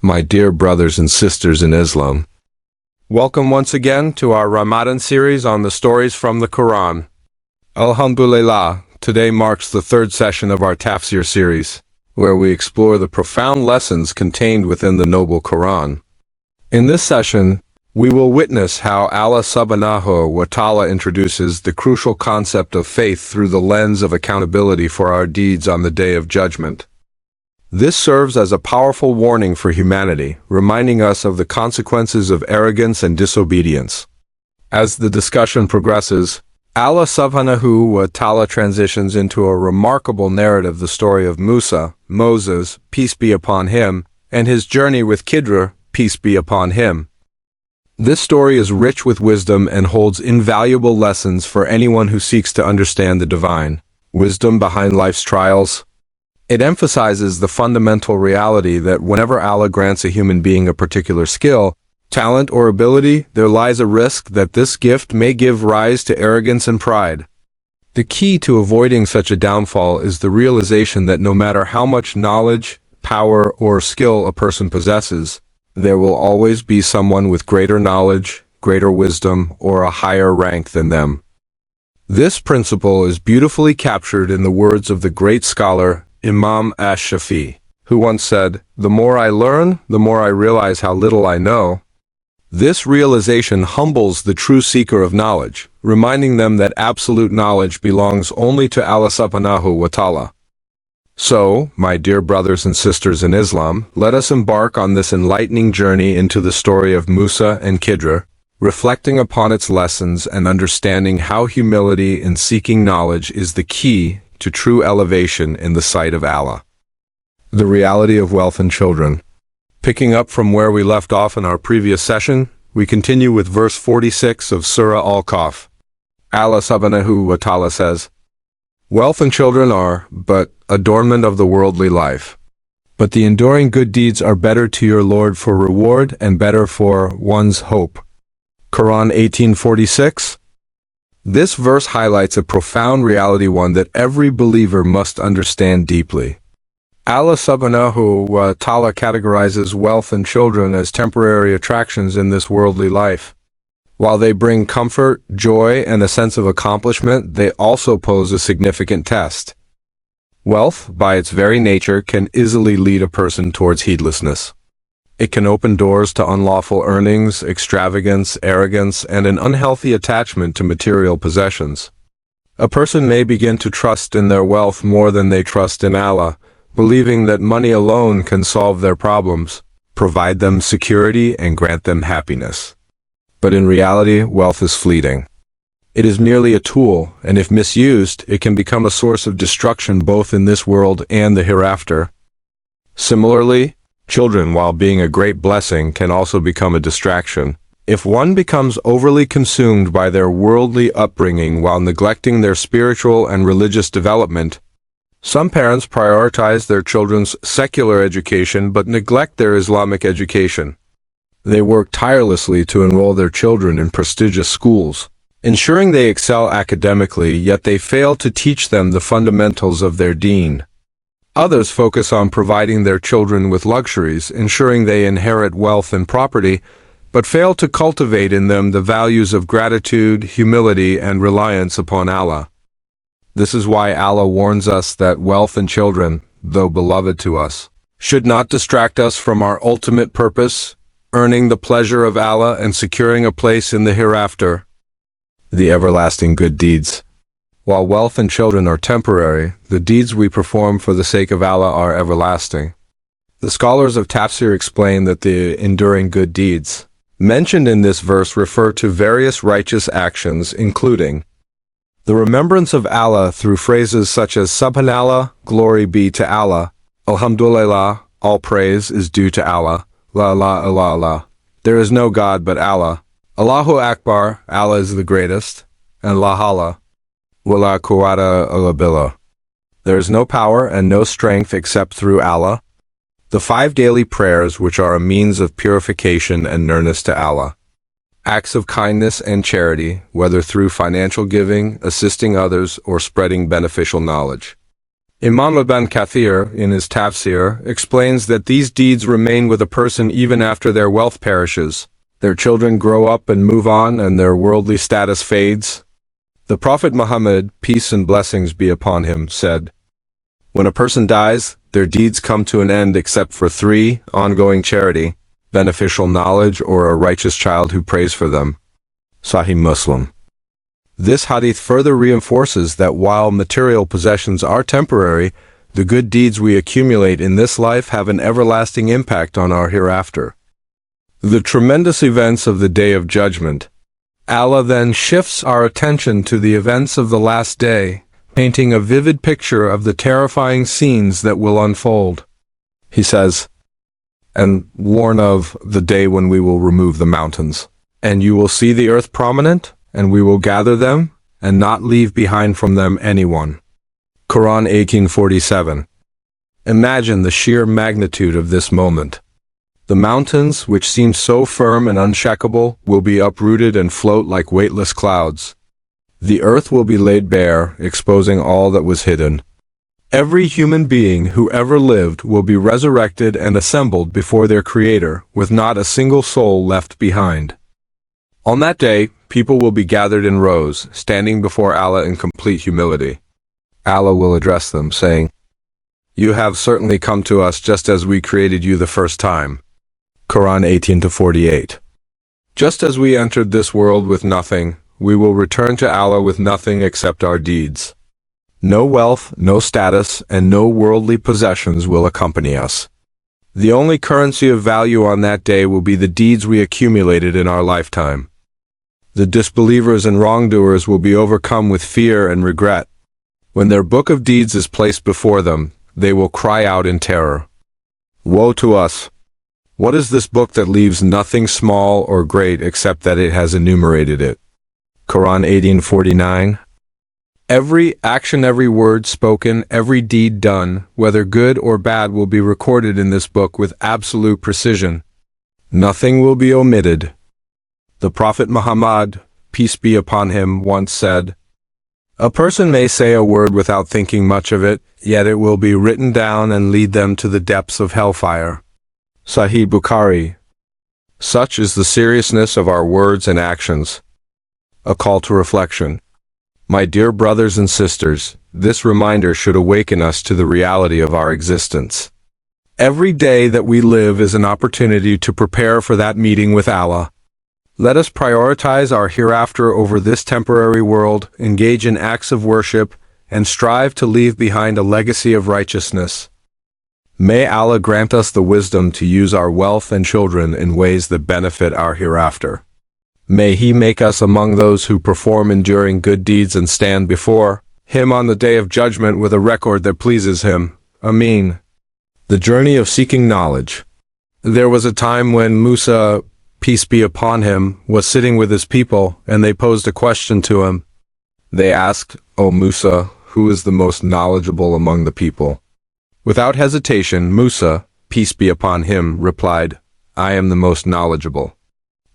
my dear brothers and sisters in Islam. Welcome once again to our Ramadan series on the stories from the Quran. Alhamdulillah, today marks the third session of our tafsir series, where we explore the profound lessons contained within the noble Quran. In this session, we will witness how Allah subhanahu wa ta'ala introduces the crucial concept of faith through the lens of accountability for our deeds on the Day of Judgment. This serves as a powerful warning for humanity, reminding us of the consequences of arrogance and disobedience. As the discussion progresses, Allah subhanahu wa ta'ala transitions into a remarkable narrative, the story of Musa, Moses, peace be upon him, and his journey with Khidr, peace be upon him. This story is rich with wisdom and holds invaluable lessons for anyone who seeks to understand the divine wisdom behind life's trials. It emphasizes the fundamental reality that whenever Allah grants a human being a particular skill, talent, or ability, there lies a risk that this gift may give rise to arrogance and pride. The key to avoiding such a downfall is the realization that no matter how much knowledge, power, or skill a person possesses, there will always be someone with greater knowledge, greater wisdom, or a higher rank than them. This principle is beautifully captured in the words of the great scholar Imam Ash-Shafi, who once said, "The more I learn, the more I realize how little I know." This realization humbles the true seeker of knowledge, reminding them that absolute knowledge belongs only to Allah subhanahu wa ta'ala. So, my dear brothers and sisters in Islam, let us embark on this enlightening journey into the story of Musa and Khidr, reflecting upon its lessons and understanding how humility in seeking knowledge is the key to true elevation in the sight of Allah. The reality of wealth and children. Picking up from where we left off in our previous session, we continue with verse 46 of Surah Al-Kahf. Allah subhanahu wa ta'ala says, "Wealth and children are but adornment of the worldly life. But the enduring good deeds are better to your Lord for reward and better for one's hope." Quran 18:46. This verse highlights a profound reality, one that every believer must understand deeply. Allah subhanahu wa ta'ala categorizes wealth and children as temporary attractions in this worldly life. While they bring comfort, joy, and a sense of accomplishment, they also pose a significant test. Wealth, by its very nature, can easily lead a person towards heedlessness. It can open doors to unlawful earnings, extravagance, arrogance, and an unhealthy attachment to material possessions. A person may begin to trust in their wealth more than they trust in Allah, believing that money alone can solve their problems, provide them security, and grant them happiness. But in reality, wealth is fleeting. It is merely a tool, and if misused, it can become a source of destruction both in this world and the hereafter. Similarly, children, while being a great blessing, can also become a distraction. If one becomes overly consumed by their worldly upbringing while neglecting their spiritual and religious development, some parents prioritize their children's secular education but neglect their Islamic education. They work tirelessly to enroll their children in prestigious schools, ensuring they excel academically, yet they fail to teach them the fundamentals of their deen. Others focus on providing their children with luxuries, ensuring they inherit wealth and property, but fail to cultivate in them the values of gratitude, humility, and reliance upon Allah. This is why Allah warns us that wealth and children, though beloved to us, should not distract us from our ultimate purpose, earning the pleasure of Allah and securing a place in the hereafter. The everlasting good deeds. While wealth and children are temporary, the deeds we perform for the sake of Allah are everlasting. The scholars of tafsir explain that the enduring good deeds mentioned in this verse refer to various righteous actions, including the remembrance of Allah through phrases such as Subhanallah, glory be to Allah, Alhamdulillah, all praise is due to Allah, La ilaha illallah, there is no God but Allah, Allahu Akbar, Allah is the greatest, and La hawla wala quwwata illa billah, there is no power and no strength except through Allah. The 5 daily prayers, which are a means of purification and nearness to Allah. Acts of kindness and charity, whether through financial giving, assisting others, or spreading beneficial knowledge. Imam Ibn Kathir, in his tafsir, explains that these deeds remain with a person even after their wealth perishes. Their children grow up and move on, and their worldly status fades. The Prophet Muhammad, peace and blessings be upon him, said, "When a person dies, their deeds come to an end except for 3, ongoing charity, beneficial knowledge, or a righteous child who prays for them." Sahih Muslim. This hadith further reinforces that while material possessions are temporary, the good deeds we accumulate in this life have an everlasting impact on our hereafter. The tremendous events of the Day of Judgment. Allah then shifts our attention to the events of the last day, painting a vivid picture of the terrifying scenes that will unfold. He says, "And warn of the day when we will remove the mountains, and you will see the earth prominent, and we will gather them, and not leave behind from them anyone." Quran 18:47. Imagine the sheer magnitude of this moment. The mountains, which seem so firm and unshakable, will be uprooted and float like weightless clouds. The earth will be laid bare, exposing all that was hidden. Every human being who ever lived will be resurrected and assembled before their Creator, with not a single soul left behind. On that day, people will be gathered in rows, standing before Allah in complete humility. Allah will address them, saying, "You have certainly come to us just as we created you the first time." Quran 18-48. Just as we entered this world with nothing, we will return to Allah with nothing except our deeds. No wealth, no status, and no worldly possessions will accompany us. The only currency of value on that day will be the deeds we accumulated in our lifetime. The disbelievers and wrongdoers will be overcome with fear and regret. When their book of deeds is placed before them, they will cry out in terror, "Woe to us! What is this book that leaves nothing small or great except that it has enumerated it?" Quran 18:49. Every action, every word spoken, every deed done, whether good or bad, will be recorded in this book with absolute precision. Nothing will be omitted. The Prophet Muhammad, peace be upon him, once said, "A person may say a word without thinking much of it, yet it will be written down and lead them to the depths of hellfire." Sahih Bukhari. Such is the seriousness of our words and actions. A call to reflection. My dear brothers and sisters, this reminder should awaken us to the reality of our existence. Every day that we live is an opportunity to prepare for that meeting with Allah. Let us prioritize our hereafter over this temporary world, engage in acts of worship, and strive to leave behind a legacy of righteousness. May Allah grant us the wisdom to use our wealth and children in ways that benefit our hereafter. May He make us among those who perform enduring good deeds and stand before Him on the Day of Judgment with a record that pleases Him. Ameen. The journey of seeking knowledge. There was a time when Musa, peace be upon him, was sitting with his people, and they posed a question to him. They asked, "O Musa, who is the most knowledgeable among the people?" Without hesitation, Musa, peace be upon him, replied, "I am the most knowledgeable."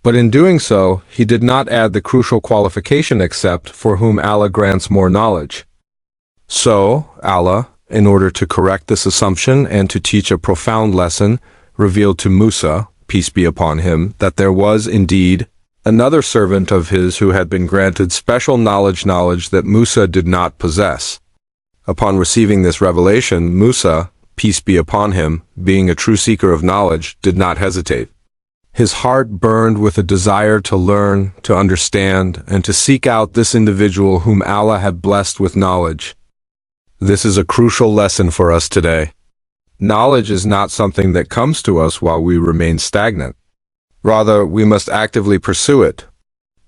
But in doing so, he did not add the crucial qualification except for whom Allah grants more knowledge. So, Allah, in order to correct this assumption and to teach a profound lesson, revealed to Musa, peace be upon him, that there was indeed another servant of his who had been granted special knowledge that Musa did not possess. Upon receiving this revelation, Musa, peace be upon him, being a true seeker of knowledge, did not hesitate. His heart burned with a desire to learn, to understand, and to seek out this individual whom Allah had blessed with knowledge. This is a crucial lesson for us today. Knowledge is not something that comes to us while we remain stagnant. Rather, we must actively pursue it.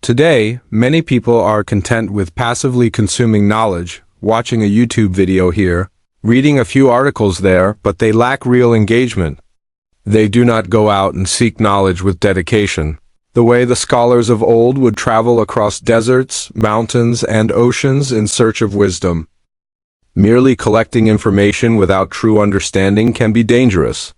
Today, many people are content with passively consuming knowledge, watching a YouTube video here, reading a few articles there, but they lack real engagement. They do not go out and seek knowledge with dedication, the way the scholars of old would travel across deserts, mountains, and oceans in search of wisdom. Merely collecting information without true understanding can be dangerous.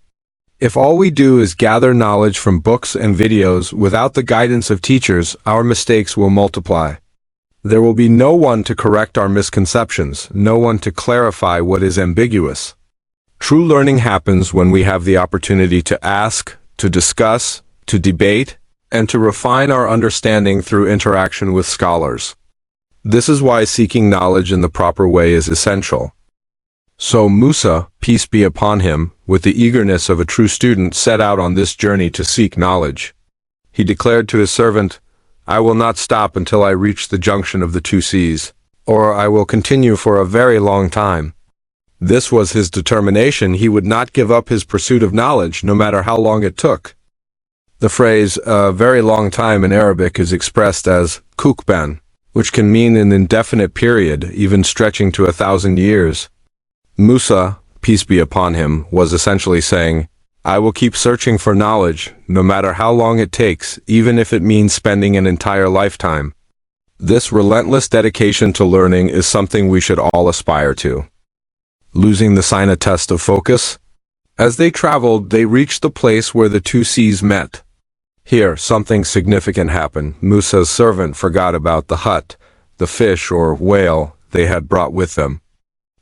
If all we do is gather knowledge from books and videos without the guidance of teachers, our mistakes will multiply. There will be no one to correct our misconceptions, no one to clarify what is ambiguous. True learning happens when we have the opportunity to ask, to discuss, to debate, and to refine our understanding through interaction with scholars. This is why seeking knowledge in the proper way is essential. So Musa, peace be upon him, with the eagerness of a true student, set out on this journey to seek knowledge. He declared to his servant, "I will not stop until I reach the junction of the two seas, or I will continue for a very long time." This was his determination. He would not give up his pursuit of knowledge, no matter how long it took. The phrase, "a very long time" in Arabic is expressed as kukban, which can mean an indefinite period, even stretching to 1,000 years. Musa, peace be upon him, was essentially saying, "I will keep searching for knowledge, no matter how long it takes, even if it means spending an entire lifetime." This relentless dedication to learning is something we should all aspire to. Losing the sign a test of focus? As they traveled, they reached the place where the two seas met. Here, something significant happened. Musa's servant forgot about the hut, the fish or whale they had brought with them.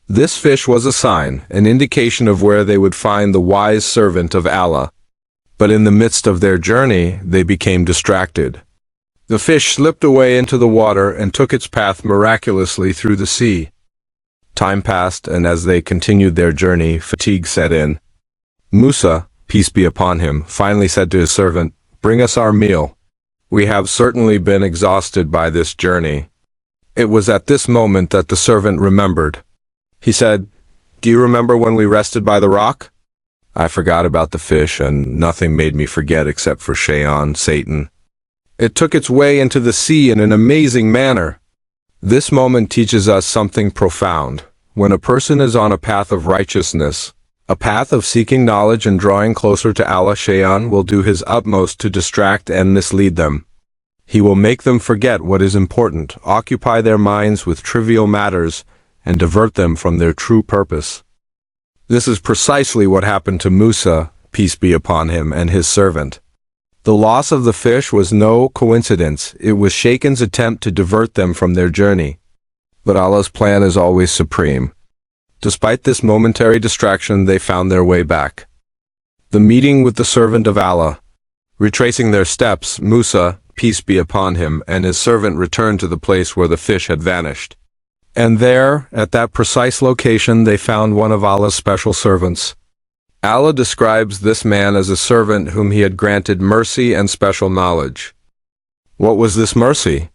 This fish was a sign, an indication of where they would find the wise servant of Allah. But in the midst of their journey, they became distracted. The fish slipped away into the water and took its path miraculously through the sea. Time passed, and as they continued their journey, fatigue set in. Musa, peace be upon him, finally said to his servant, "Bring us our meal. We have certainly been exhausted by this journey." It was at this moment that the servant remembered. He said, "Do you remember when we rested by the rock? I forgot about the fish, and nothing made me forget except for Shaitan, Satan. It took its way into the sea in an amazing manner." This moment teaches us something profound. When a person is on a path of righteousness, a path of seeking knowledge and drawing closer to Allah, Shaitan will do his utmost to distract and mislead them. He will make them forget what is important, occupy their minds with trivial matters, and divert them from their true purpose. This is precisely what happened to Musa, peace be upon him, and his servant. The loss of the fish was no coincidence. It was Shaitan's attempt to divert them from their journey. But Allah's plan is always supreme. Despite this momentary distraction, they found their way back. The meeting with the servant of Allah. Retracing their steps, Musa, peace be upon him, and his servant returned to the place where the fish had vanished. And there, at that precise location, they found one of Allah's special servants. Allah describes this man as a servant whom he had granted mercy and special knowledge. What was this mercy?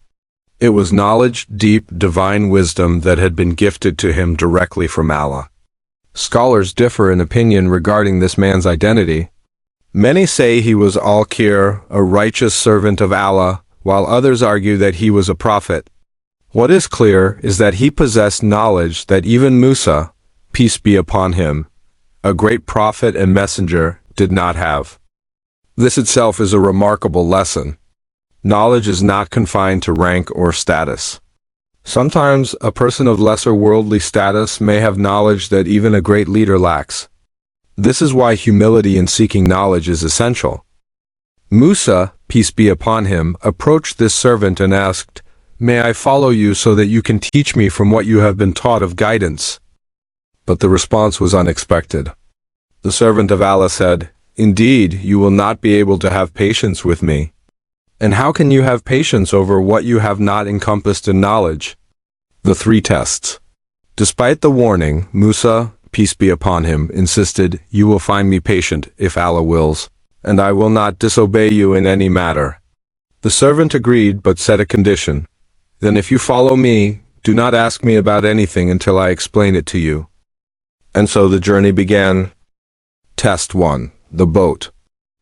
It was knowledge, deep, divine wisdom that had been gifted to him directly from Allah. Scholars differ in opinion regarding this man's identity. Many say he was al-Khidr, a righteous servant of Allah, while others argue that he was a prophet. What is clear is that he possessed knowledge that even Musa, peace be upon him, a great prophet and messenger, did not have. This itself is a remarkable lesson. Knowledge is not confined to rank or status. Sometimes a person of lesser worldly status may have knowledge that even a great leader lacks. This is why humility in seeking knowledge is essential. Musa, peace be upon him, approached this servant and asked, "May I follow you so that you can teach me from what you have been taught of guidance?" But the response was unexpected. The servant of Allah said, "Indeed, you will not be able to have patience with me. And how can you have patience over what you have not encompassed in knowledge?" The three tests. Despite the warning, Musa, peace be upon him, insisted, "You will find me patient, if Allah wills, and I will not disobey you in any matter." The servant agreed, but set a condition. "Then if you follow me, do not ask me about anything until I explain it to you." And so the journey began. Test 1. The boat.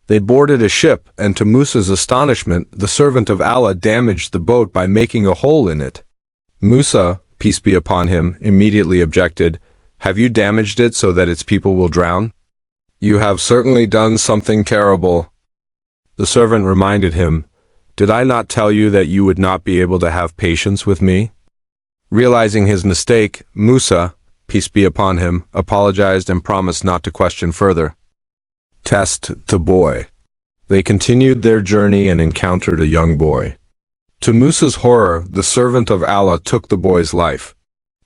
They boarded a ship, and to Musa's astonishment, the servant of Allah damaged the boat by making a hole in it. Musa, peace be upon him, immediately objected, "Have you damaged it so that its people will drown? You have certainly done something terrible." The servant reminded him, "Did I not tell you that you would not be able to have patience with me?" Realizing his mistake, Musa, peace be upon him, apologized and promised not to question further. Test the boy. They continued their journey and encountered a young boy. To Musa's horror, the servant of Allah took the boy's life.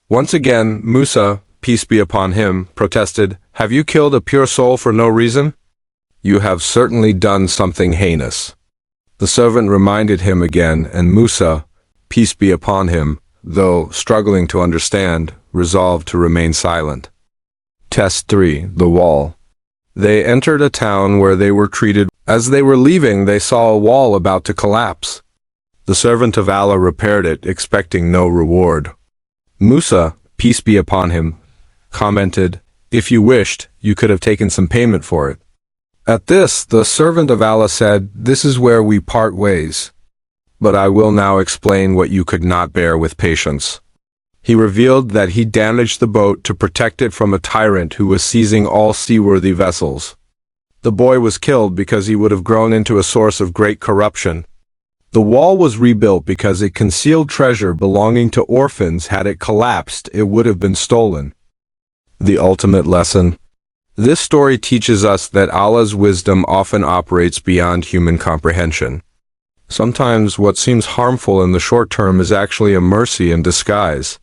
Once again, Musa, peace be upon him, protested, "Have you killed a pure soul for no reason? You have certainly done something heinous." The servant reminded him again, and Musa, peace be upon him, though struggling to understand, resolved to remain silent. Test 3. The Wall. They entered a town where they were treated. As they were leaving, they saw a wall about to collapse. The servant of Allah repaired it, expecting no reward. Musa, peace be upon him, commented, "If you wished, you could have taken some payment for it." At this, the servant of Allah said, "This is where we part ways. But I will now explain what you could not bear with patience." He revealed that he damaged the boat to protect it from a tyrant who was seizing all seaworthy vessels. The boy was killed because he would have grown into a source of great corruption. The wall was rebuilt because it concealed treasure belonging to orphans. Had it collapsed, it would have been stolen. The ultimate lesson. This story teaches us that Allah's wisdom often operates beyond human comprehension. Sometimes what seems harmful in the short term is actually a mercy in disguise.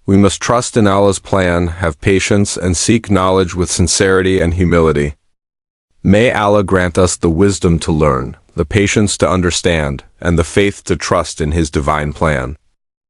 We must trust in Allah's plan, have patience, and seek knowledge with sincerity and humility. May Allah grant us the wisdom to learn, the patience to understand, and the faith to trust in His divine plan.